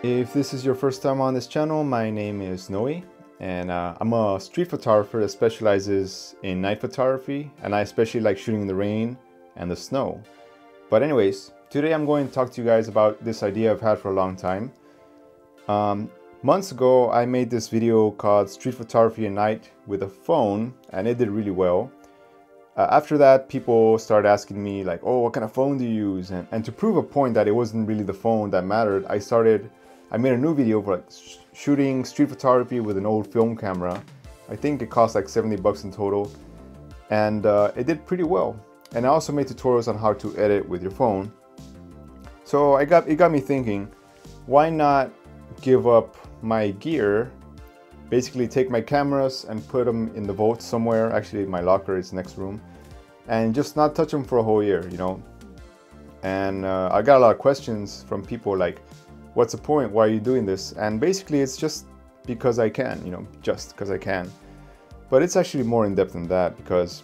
If this is your first time on this channel, my name is Noe, and I'm a street photographer that specializes in night photography, and I especially like shooting in the rain and the snow. But anyways, today I'm going to talk to you guys about this idea I've had for a long time. Months ago, I made this video called Street Photography at Night with a phone, and it did really well. After that, people started asking me like, oh, what kind of phone do you use? And to prove a point that it wasn't really the phone that mattered, I made a new video for like shooting street photography with an old film camera. I think it cost like 70 bucks in total, and it did pretty well. And I also made tutorials on how to edit with your phone. So it got me thinking, why not give up my gear, basically take my cameras and put them in the vault somewhere. Actually, my locker is next room, and just not touch them for a whole year, you know. And I got a lot of questions from people like, what's the point? Why are you doing this? And basically it's just because I can, you know, just because I can. But it's actually more in depth than that, because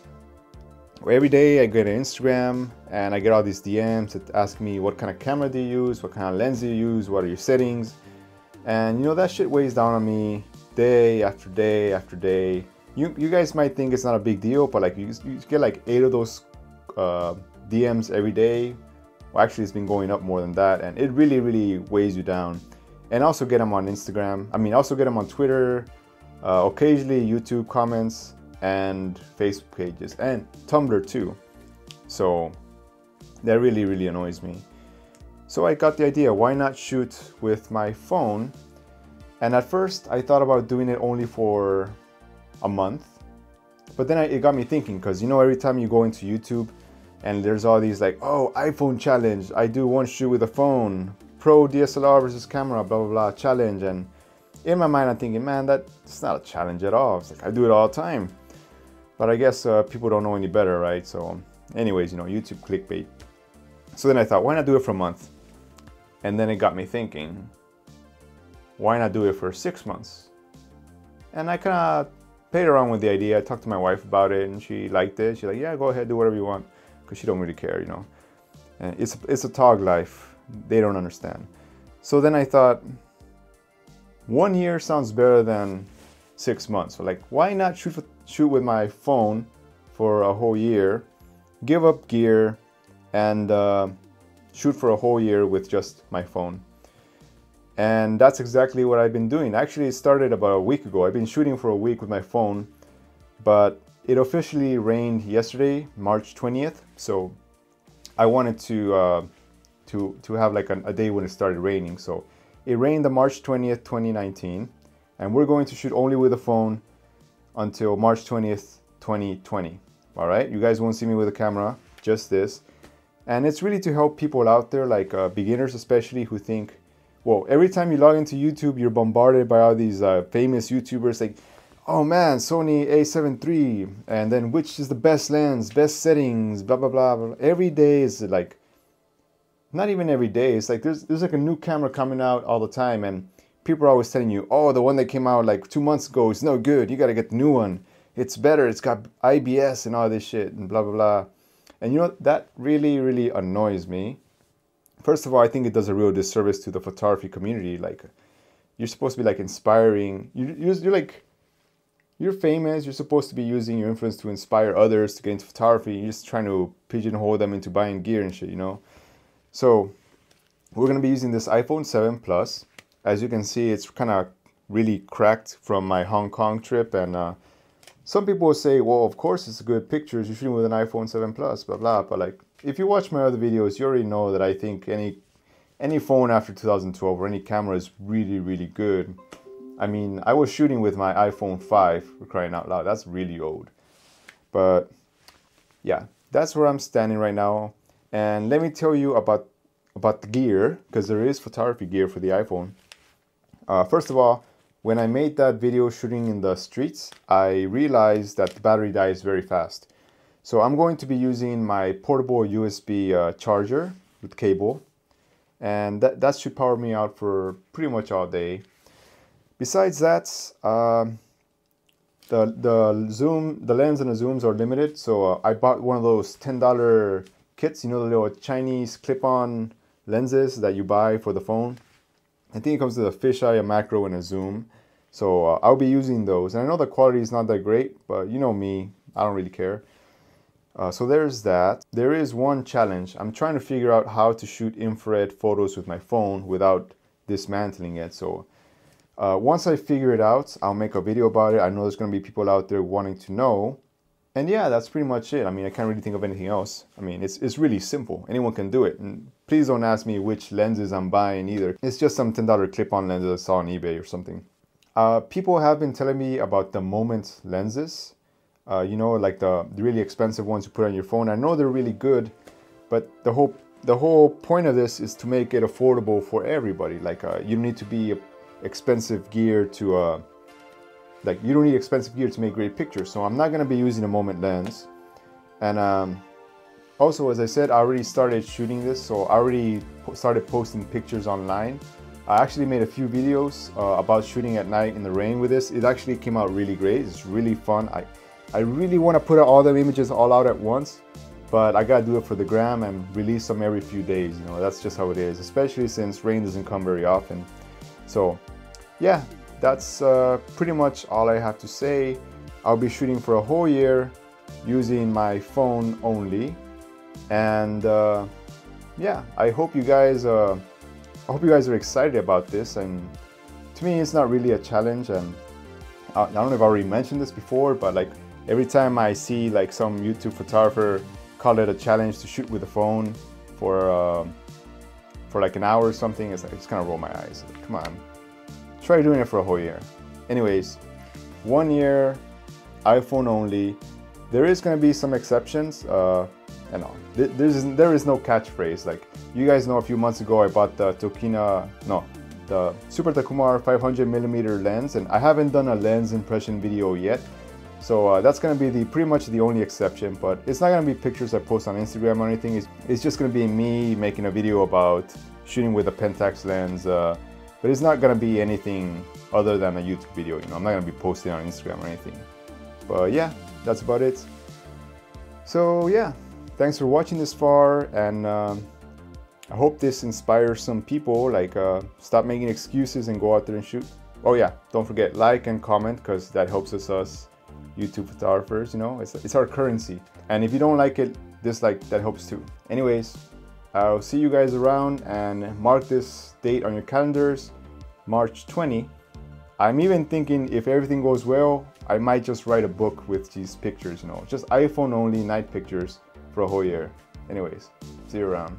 every day I get an Instagram and I get all these DMs that ask me what kind of camera do you use, what kind of lens do you use, what are your settings. And you know, that shit weighs down on me day after day after day. You guys might think it's not a big deal, but like you get like 8 of those DMs every day. Well, actually, it's been going up more than that, and it really weighs you down. And also get them on Instagram. I mean, also get them on Twitter, occasionally YouTube comments, and Facebook pages, and Tumblr too. So that really annoys me. So I got the idea, why not shoot with my phone? And at first I thought about doing it only for a month, but then it got me thinking, because you know, every time you go into YouTube and there's all these like, oh, iPhone challenge, I do one shoot with a phone, pro DSLR versus camera, blah blah blah challenge. And in my mind I'm thinking, man, that's not a challenge at all. It's like, I do it all the time. But I guess people don't know any better, right? So anyways, you know, YouTube clickbait. So then I thought, why not do it for a month? And then it got me thinking, why not do it for 6 months? And I kind of played around with the idea. I talked to my wife about it, and she liked it. She's like, yeah, go ahead, do whatever you want, because she don't really care, you know. And it's a tog life. They don't understand. So then I thought, 1 year sounds better than 6 months. So like, why not shoot with my phone for a whole year, give up gear, and shoot for a whole year with just my phone. And that's exactly what I've been doing. Actually, it started about a week ago. I've been shooting for a week with my phone, but it officially rained yesterday, March 20th. So I wanted to have like a day when it started raining. So it rained on March 20th, 2019, and we're going to shoot only with a phone until March 20th, 2020. All right, you guys won't see me with a camera, just this. And it's really to help people out there, like beginners especially, who think, well, every time you log into YouTube, you're bombarded by all these famous YouTubers like, oh man, Sony A7 III, and then which is the best lens, best settings, blah blah blah blah. Every day is like, not even every day, it's like there's like a new camera coming out all the time, and people are always telling you, oh, the one that came out like 2 months ago is no good, you gotta get the new one, it's better, it's got IBS and all this shit and blah blah blah. And you know, that really annoys me. First of all, I think it does a real disservice to the photography community. Like, you're supposed to be like inspiring. You're famous. You're supposed to be using your influence to inspire others to get into photography. You're just trying to pigeonhole them into buying gear and shit, you know? So we're going to be using this iPhone 7 Plus. As you can see, it's kind of really cracked from my Hong Kong trip. And some people will say, well, of course it's good pictures. You're shooting with an iPhone 7 Plus, blah, blah. But like, if you watch my other videos, you already know that I think any phone after 2012 or any camera is really good. I mean, I was shooting with my iPhone 5, for crying out loud. That's really old. But yeah, that's where I'm standing right now. And let me tell you about the gear, because there is photography gear for the iPhone. First of all, when I made that video shooting in the streets, I realized that the battery dies very fast. So I'm going to be using my portable USB charger with cable, and that should power me out for pretty much all day. Besides that, the lens and the zooms are limited, so I bought one of those $10 kits, you know, the little Chinese clip-on lenses that you buy for the phone. I think it comes with a fisheye, a macro, and a zoom. So I'll be using those. And I know the quality is not that great, but you know me, I don't really care. So there's that. There is one challenge. I'm trying to figure out how to shoot infrared photos with my phone without dismantling it. So once I figure it out, I'll make a video about it. I know there's going to be people out there wanting to know. And yeah, that's pretty much it. I mean, I can't really think of anything else. I mean, it's really simple. Anyone can do it. And please don't ask me which lenses I'm buying either. It's just some $10 clip-on lenses I saw on eBay or something. People have been telling me about the Moment lenses. You know, like the really expensive ones you put on your phone. I know they're really good, but the whole point of this is to make it affordable for everybody. Like you don't need to be expensive gear to like you don't need expensive gear to make great pictures. So I'm not going to be using a Moment lens. And also, as I said, I already started shooting this, so I already started posting pictures online. I actually made a few videos about shooting at night in the rain with this. It actually came out really great. It's really fun. I really want to put all the images all out at once, but I gotta do it for the gram and release them every few days. You know, that's just how it is, especially since rain doesn't come very often. So yeah, that's pretty much all I have to say. I'll be shooting for a whole year using my phone only, and yeah, I hope you guys are excited about this. And to me, it's not really a challenge, and I don't know if I already mentioned this before, but like every time I see like some YouTube photographer call it a challenge to shoot with a phone for like an hour or something, it's like, I just kind of roll my eyes. Like, come on, try doing it for a whole year. Anyways, 1 year, iPhone only. There is going to be some exceptions. And all. There is no catchphrase. Like you guys know, a few months ago I bought the the Super Takumar 500mm lens, and I haven't done a lens impression video yet. So that's going to be pretty much the only exception, but it's not going to be pictures I post on Instagram or anything. It's just going to be me making a video about shooting with a Pentax lens, but it's not going to be anything other than a YouTube video. You know, I'm not going to be posting on Instagram or anything. But yeah, that's about it. So yeah, thanks for watching this far, and I hope this inspires some people, like stop making excuses and go out there and shoot. Oh yeah, don't forget, like and comment, because that helps us YouTube photographers, you know, it's our currency. And if you don't like it, dislike, that helps too. Anyways, I'll see you guys around, and mark this date on your calendars, March 20. I'm even thinking, if everything goes well, I might just write a book with these pictures, you know, just iPhone only night pictures for a whole year. Anyways, see you around.